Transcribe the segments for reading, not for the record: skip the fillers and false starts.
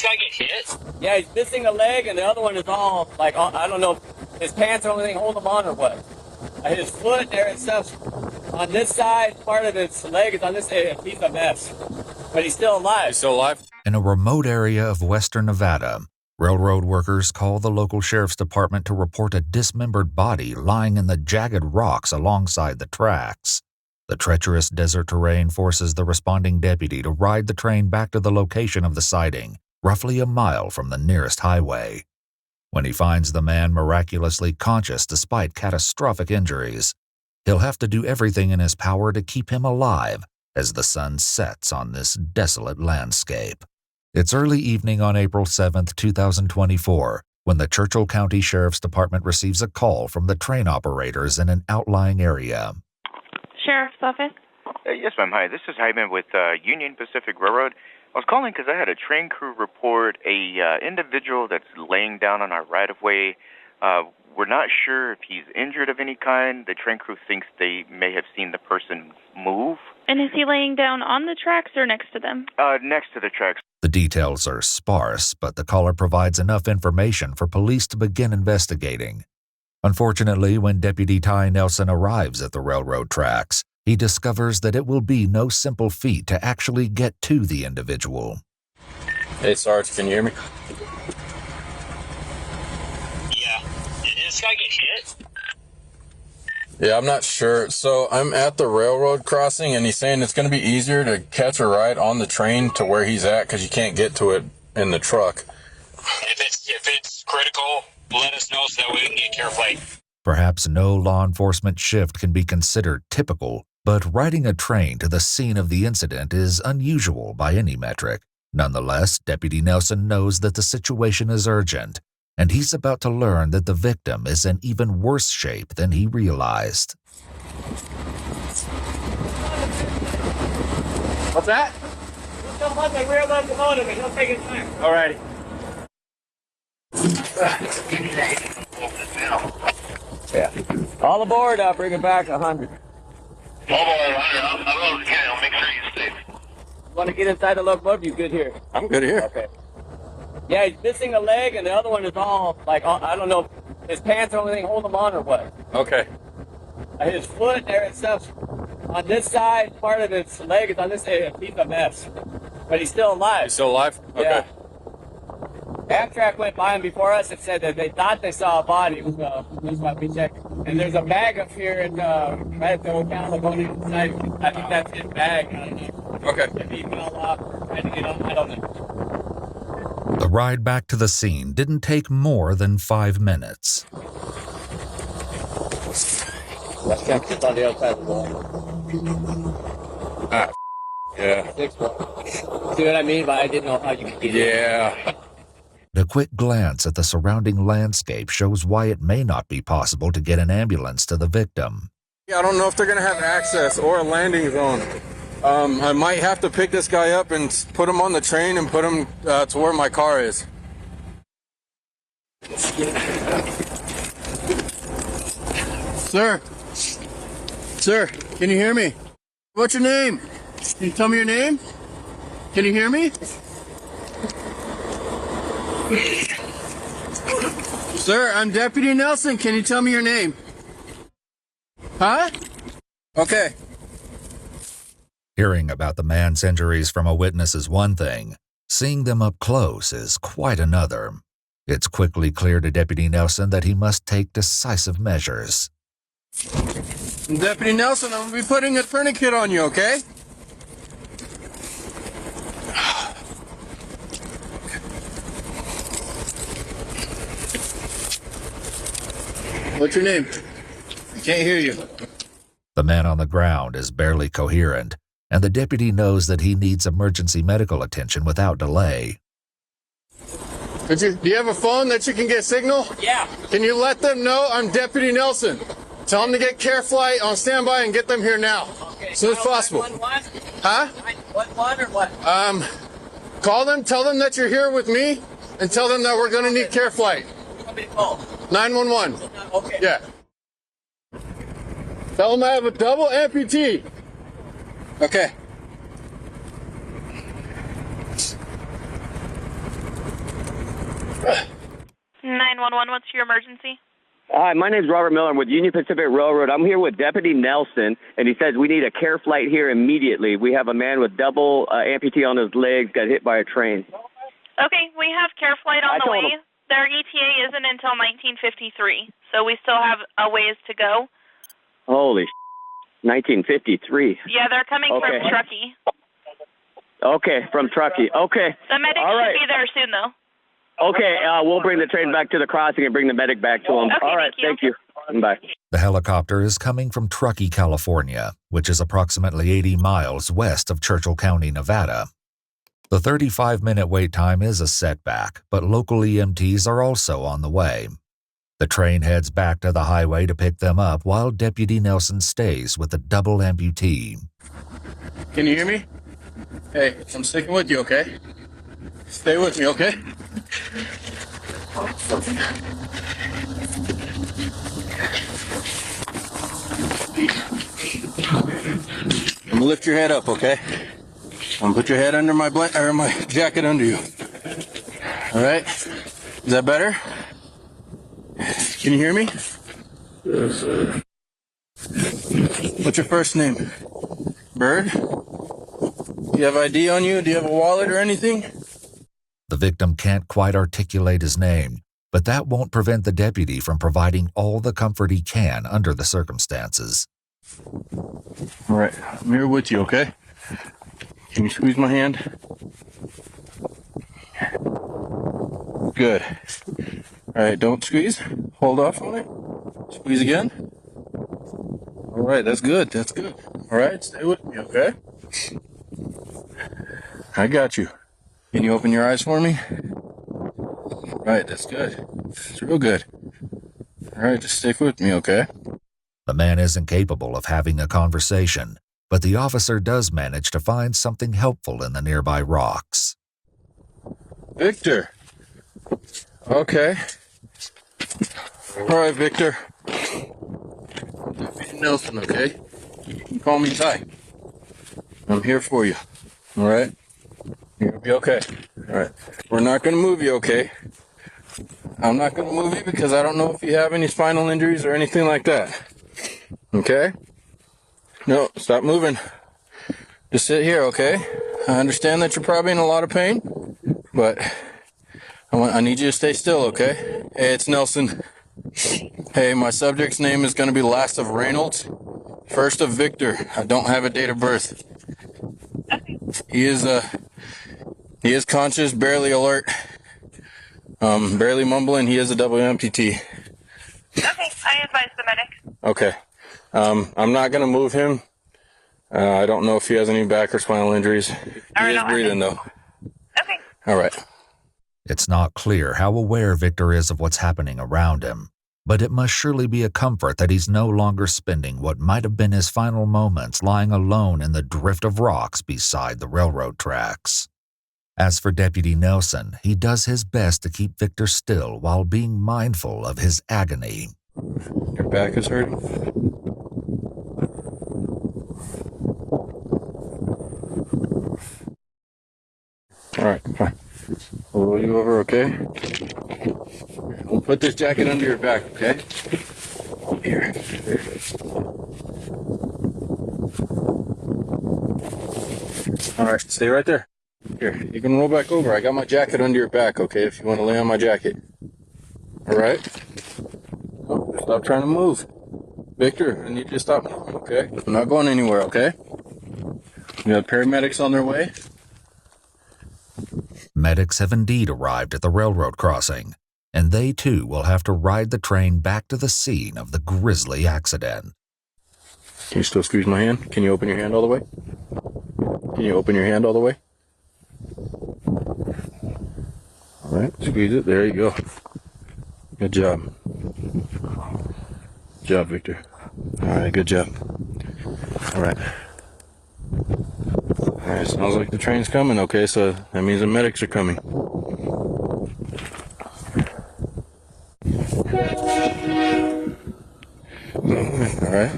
guy get hit? Yeah, he's missing a leg, and the other one is all, like, I don't know if his pants are the only thing holding him on or what. His foot there and stuff on this side, part of his leg is on this side. He's a mess. But he's still alive. He's still alive? In a remote area of western Nevada, railroad workers call the local sheriff's department to report a dismembered body lying in the jagged rocks alongside the tracks. The treacherous desert terrain forces the responding deputy to ride the train back to the location of the sighting, roughly a mile from the nearest highway. When he finds the man miraculously conscious despite catastrophic injuries, he'll have to do everything in his power to keep him alive as the sun sets on this desolate landscape. It's early evening on April 7, 2024, when the Churchill County Sheriff's Department receives a call from the train operators in an outlying area. Sheriff's office? Yes, ma'am. Hi, this is Hyman with Union Pacific Railroad. I was calling because I had a train crew report a individual that's laying down on our right-of-way. We're not sure if he's injured of any kind. The train crew thinks they may have seen the person move. And is he laying down on the tracks or next to them? Next to the tracks. The details are sparse, but the caller provides enough information for police to begin investigating. Unfortunately, when Deputy Ty Nelson arrives at the railroad tracks, he discovers that it will be no simple feat to actually get to the individual. Hey, Sarge, can you hear me? Yeah. Did this guy get hit? Yeah, I'm not sure. So I'm at the railroad crossing, and he's saying it's going to be easier to catch a ride on the train to where he's at because you can't get to it in the truck. If it's critical, let us know so that we can get care flight. Perhaps no law enforcement shift can be considered typical, but riding a train to the scene of the incident is unusual by any metric. Nonetheless, Deputy Nelson knows that the situation is urgent, and he's about to learn that the victim is in even worse shape than he realized. What's that? Just jump on the rear locomotive and he'll take his time. All righty. Yeah. All aboard, I'll bring it back 100. I'll make sure you stay. You want to get inside the locomotive? You good here? I'm good here. Okay. Yeah, he's missing a leg, and the other one is all, like, I don't know if his pants are the only thing holding him on or what. Okay. His foot there and stuff on this side, part of his leg is on this side. He's a mess. But he's still alive. He's still alive? Okay. Yeah. Amtrak went by him before us and said that they thought they saw a body. It was, that's why we checked. And there's a bag up here right at the hotel going inside. I think that's his bag. I don't know. Okay. If he fell off, tried to get on, I don't know. The ride back to the scene didn't take more than 5 minutes. That's kept on the outside of the wall. Ah, yeah. See what I mean? But I didn't know how you could get in. Yeah. A quick glance at the surrounding landscape shows why it may not be possible to get an ambulance to the victim. I don't know if they're going to have access or a landing zone. I might have to pick this guy up and put him on the train and put him to where my car is. Sir, can you hear me? What's your name? Can you tell me your name? Can you hear me? Sir, I'm Deputy Nelson. Can you tell me your name? Huh? Okay. Hearing about the man's injuries from a witness is one thing. Seeing them up close is quite another. It's quickly clear to Deputy Nelson that he must take decisive measures. Deputy Nelson, I'm going to be putting a tourniquet on you, okay? What's your name? I can't hear you. The man on the ground is barely coherent, and the deputy knows that he needs emergency medical attention without delay. Do you have a phone that you can get signal? Yeah. Can you let them know I'm Deputy Nelson? Tell them to get care flight on standby and get them here now. Okay. As soon as possible. 911? Huh? 911 or what? Call them, tell them that you're here with me, and tell them that we're going to need care flight. You want me to call? 911. Okay. Yeah. Tell them I have a double amputee. Okay. 911, what's your emergency? Hi, my name's Robert Miller. I'm with Union Pacific Railroad. I'm here with Deputy Nelson, and he says we need a care flight here immediately. We have a man with double amputee on his legs, got hit by a train. Okay, we have care flight on the way. Their ETA isn't until 1953, so we still have a ways to go. Holy 1953. Yeah, they're coming from Truckee. Okay, from Truckee. Okay. The medic should be there soon, though. Okay, we'll bring the train back to the crossing and bring the medic back to him. Okay, all right, thank you. Bye. The helicopter is coming from Truckee, California, which is approximately 80 miles west of Churchill County, Nevada. The 35-minute wait time is a setback, but local EMTs are also on the way. The train heads back to the highway to pick them up while Deputy Nelson stays with the double amputee. Can you hear me? Hey, I'm sticking with you, okay? Stay with me, okay? I'm gonna lift your head up, okay? I'm gonna put your head under my my jacket under you. All right? Is that better? Can you hear me? Yes, sir. What's your first name? Bird? Do you have ID on you? Do you have a wallet or anything? The victim can't quite articulate his name, but that won't prevent the deputy from providing all the comfort he can under the circumstances. All right, I'm here with you, okay? Can you squeeze my hand? Good. All right, don't squeeze. Hold off on it. Squeeze again. All right, that's good. That's good. All right, stay with me, okay? I got you. Can you open your eyes for me? All right, that's good. It's real good. All right, just stick with me, okay? The man isn't capable of having a conversation, but the officer does manage to find something helpful in the nearby rocks. Victor. Okay. All right, Victor. Deputy Nelson, okay? You can call me Ty. I'm here for you. All right? You're going to be okay. All right. We're not going to move you, okay? I'm not going to move you because I don't know if you have any spinal injuries or anything like that. Okay? No, stop moving. Just sit here, okay? I understand that you're probably in a lot of pain, but I need you to stay still, okay? Hey, it's Nelson. Hey, my subject's name is going to be last of Reynolds, first of Victor. I don't have a date of birth. He is conscious, barely alert, barely mumbling. He is a double amputee. Okay, I advise the medic. Okay. I'm not going to move him. I don't know if he has any back or spinal injuries. He is breathing, though. Okay. All right. It's not clear how aware Victor is of what's happening around him, but it must surely be a comfort that he's no longer spending what might have been his final moments lying alone in the drift of rocks beside the railroad tracks. As for Deputy Nelson, he does his best to keep Victor still while being mindful of his agony. Your back is hurting? All right, fine. I'll roll you over, okay? We'll put this jacket under your back, okay? Here. All right, stay right there. Here, you can roll back over. I got my jacket under your back, okay, if you want to lay on my jacket. All right? Oh, stop trying to move. Victor, I need you to stop moving, okay? I'm not going anywhere, okay? We have paramedics on their way. Medics have indeed arrived at the railroad crossing, and they too will have to ride the train back to the scene of the grisly accident. Can you still squeeze my hand? Can you open your hand all the way? Can you open your hand all the way? All right, squeeze it. There you go. Good job. Good job, Victor. All right, good job. All right. All right, sounds like the train's coming, okay, so that means the medics are coming. All right,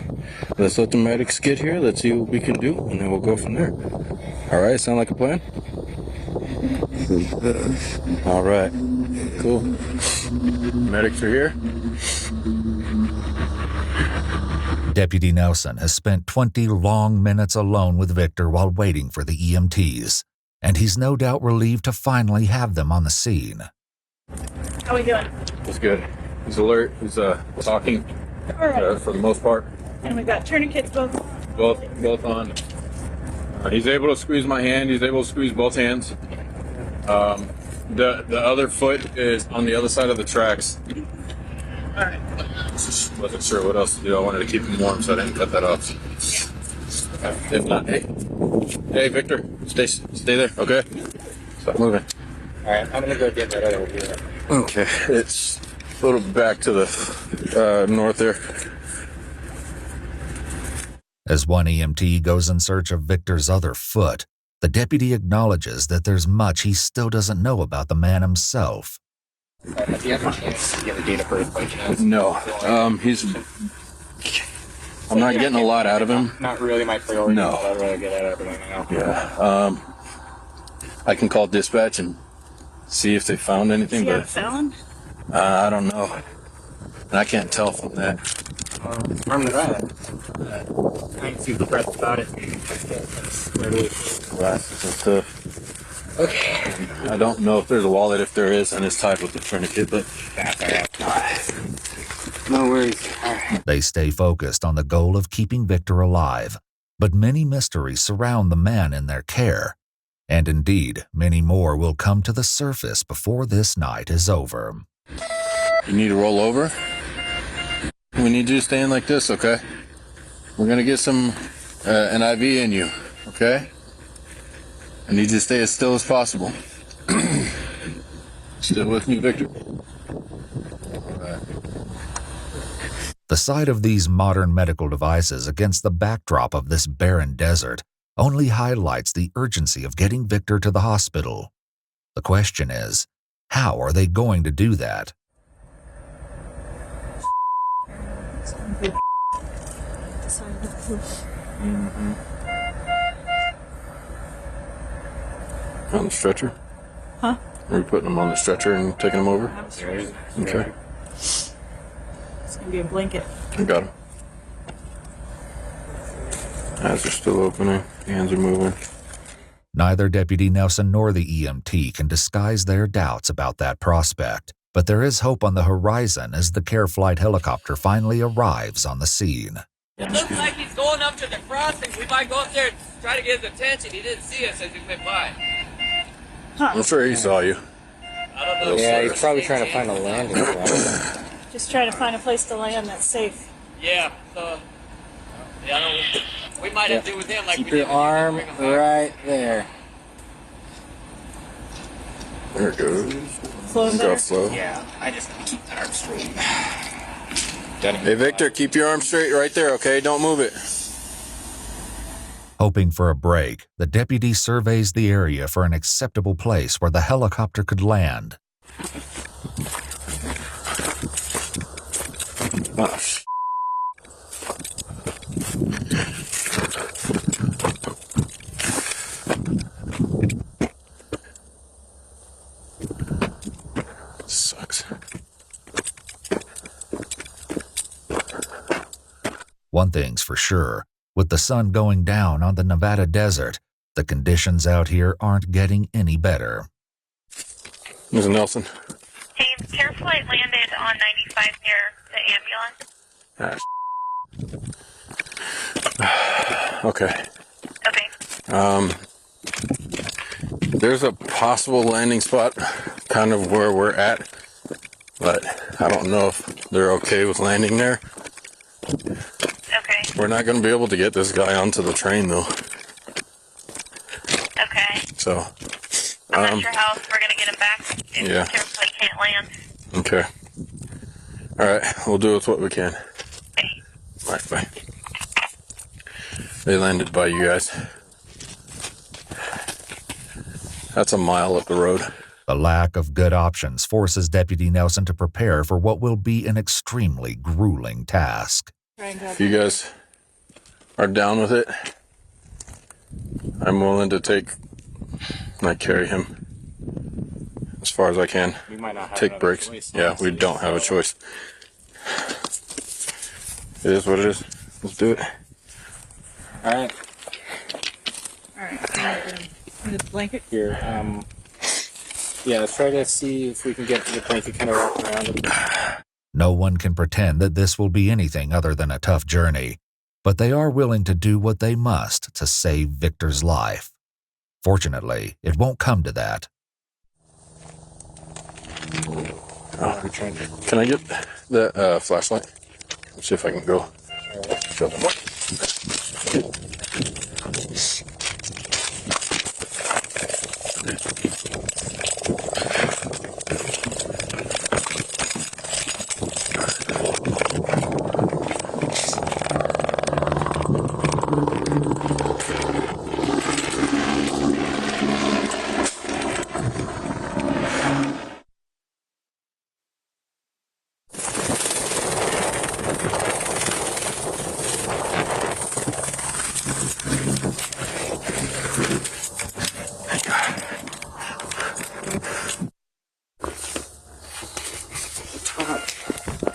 let's let the medics get here. Let's see what we can do, and then we'll go from there. All right, sound like a plan? All right. Cool. Medics are here. Deputy Nelson has spent 20 long minutes alone with Victor while waiting for the EMTs, and he's no doubt relieved to finally have them on the scene. How are we doing? It's good. He's alert. He's talking for the most part. And we got tourniquets both on. He's able to squeeze my hand. He's able to squeeze both hands. The other foot is on the other side of the tracks. All right. Just wasn't sure what else to do. I wanted to keep him warm, so I didn't cut that off. If not, hey, Victor, stay there, okay? Stop moving. All right, I'm gonna go get that other here. Okay, it's a little back to the north there. As one EMT goes in search of Victor's other foot, the deputy acknowledges that there's much he still doesn't know about the man himself. Have you ever chance to get a date of birth by chance? No, I'm not getting a lot out of him. Not really my priority. No. I'd rather get out of everything now. Yeah, I can call dispatch and see if they found anything, You have a but felon? I don't know. And I can't tell from that. From the right. I ain't super pressed about it. Glasses and stuff. Okay. I don't know if there's a wallet. If there is, and it's tied with the tourniquet, but That's all right. No worries. All right. They stay focused on the goal of keeping Victor alive, but many mysteries surround the man in their care. And indeed, many more will come to the surface before this night is over. you need to roll over. We need you to stay in like this, okay? We're gonna get some an IV in you, okay? I need you to stay as still as possible. Still with me, Victor? Alright. The sight of these modern medical devices against the backdrop of this barren desert only highlights the urgency of getting Victor to the hospital. The question is, how are they going to do that? On the stretcher? Huh? Are we putting him on the stretcher and taking him over? Okay. It's gonna be a blanket. I got him. Eyes are still opening. Hands are moving. Neither Deputy Nelson nor the EMT can disguise their doubts about that prospect, but there is hope on the horizon as the care flight helicopter finally arrives on the scene. It looks like he's going up to the crossing. We might go up there and try to get his attention. He didn't see us as we went by. I'm sure he saw you. I don't know. Yeah, he's probably trying to find a landing spot. Just trying to find a place to land that's safe. Yeah, so... Yeah, I don't, we might have to do with him like Keep we your did. arm right there. There it goes. Flow Got better? flow. Yeah, I just keep that arm straight. Hey, Victor, keep your arm straight right there, okay? Don't move it. Hoping for a break, the deputy surveys the area for an acceptable place where the helicopter could land. Oh, sh**. Sucks. One thing's for sure, with the sun going down on the Nevada desert, the conditions out here aren't getting any better. Mr. Nelson. Hey, care flight landed on 95 near the ambulance. Okay. Okay. There's a possible landing spot kind of where we're at, but I don't know if they're okay with landing there. Okay. We're not going to be able to get this guy onto the train, though. Okay. So, I'm not sure how else we're going to get him back if yeah. the care flight can't land. Okay. All right, we'll do with what we can. Okay. All right, bye. They landed by you guys. That's a mile up the road. The lack of good options forces Deputy Nelson to prepare for what will be an extremely grueling task. If you guys are down with it, I'm willing to carry him. as far as I can. We might not have Take another breaks. choice, Yeah, we honestly, don't have a so- choice. It is what it is. Let's do it. All right. All right. The blanket. Here. Yeah, let's try to see if we can get the blanket kind of wrapped around it. No one can pretend that this will be anything other than a tough journey, but they are willing to do what they must to save Victor's life. Fortunately, it won't come to that. Oh, can I get that flashlight? Let's see if I can go. Show them.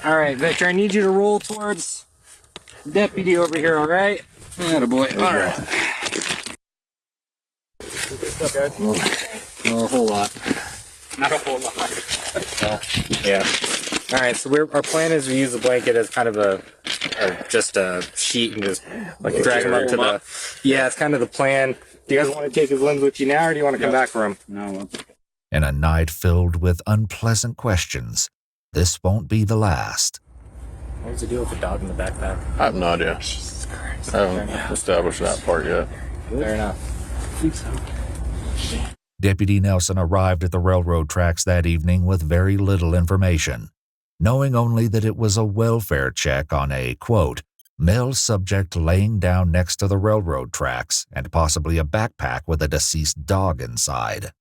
All right, Victor, I need you to roll towards the deputy over here, all right? Attaboy. All right. Not a whole lot. Not a whole lot. Yeah. All right, so our plan is to use the blanket as kind of just a sheet and just like drag him up to the... Yeah, it's kind of the plan. Do you guys want to take his limbs with you now, or do you want to come back for him? No. In a night filled with unpleasant questions, this won't be the last. What was the deal with the dog in the backpack? I have no idea. I haven't established that part yet. Fair enough. I think so. Deputy Nelson arrived at the railroad tracks that evening with very little information, knowing only that it was a welfare check on a, quote, male subject laying down next to the railroad tracks and possibly a backpack with a deceased dog inside.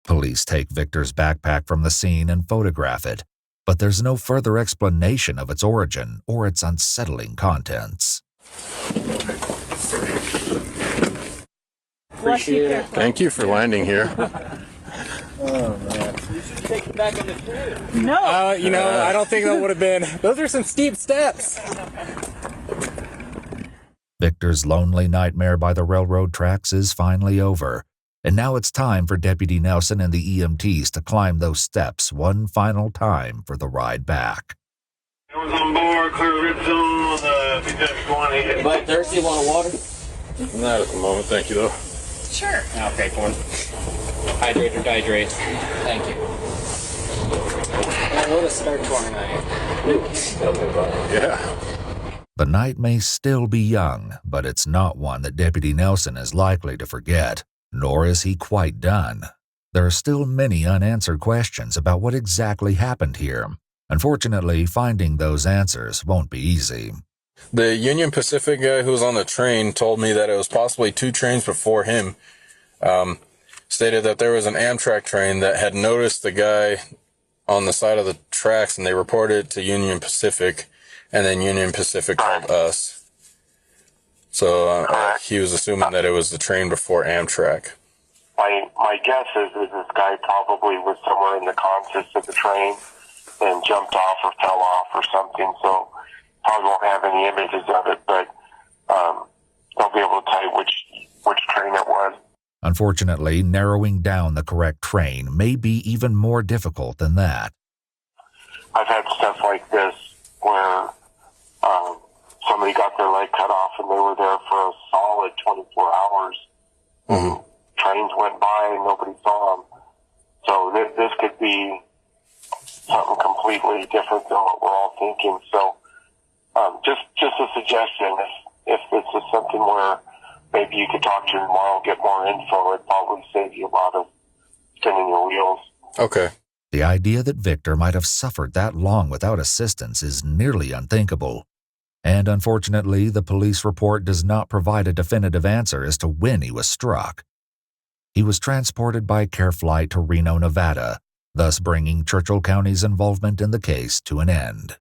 Police take Victor's backpack from the scene and photograph it, but there's no further explanation of its origin or its unsettling contents. Appreciate it. Thank you for landing here. Oh, man. You should take it back on the street. No. I don't think that would have been... Those are some steep steps. Victor's lonely nightmare by the railroad tracks is finally over, and now it's time for Deputy Nelson and the EMTs to climb those steps one final time for the ride back. Everyone's on board, clear red zone, BW1. But thirsty, want water? Not at the moment, thank you though. Sure. I'll take one. Hydrate or dihydrate. Thank you. I want to start tomorrow night. Yeah. The night may still be young, but it's not one that Deputy Nelson is likely to forget, nor is he quite done. There are still many unanswered questions about what exactly happened here. Unfortunately, finding those answers won't be easy. The Union Pacific guy who was on the train told me that it was possibly 2 trains before him. Stated that there was an Amtrak train that had noticed the guy on the side of the tracks, and they reported it to Union Pacific, and then Union Pacific called us. So he was assuming that it was the train before Amtrak. My guess is this guy probably was somewhere in the consist of the train and jumped off or fell off or something, so probably won't have any images of it, but they'll be able to tell you which train it was. Unfortunately, narrowing down the correct train may be even more difficult than that. I've had stuff like this where somebody got their leg cut off and they were there for a solid 24 hours. Mm-hmm. Trains went by and nobody saw them. So this could be something completely different than what we're all thinking. So just a suggestion, if this is something where maybe you could talk to him tomorrow, get more info, it'd probably save you a lot of spinning your wheels. Okay. The idea that Victor might have suffered that long without assistance is nearly unthinkable. And unfortunately, the police report does not provide a definitive answer as to when he was struck. He was transported by care flight to Reno, Nevada, thus bringing Churchill County's involvement in the case to an end.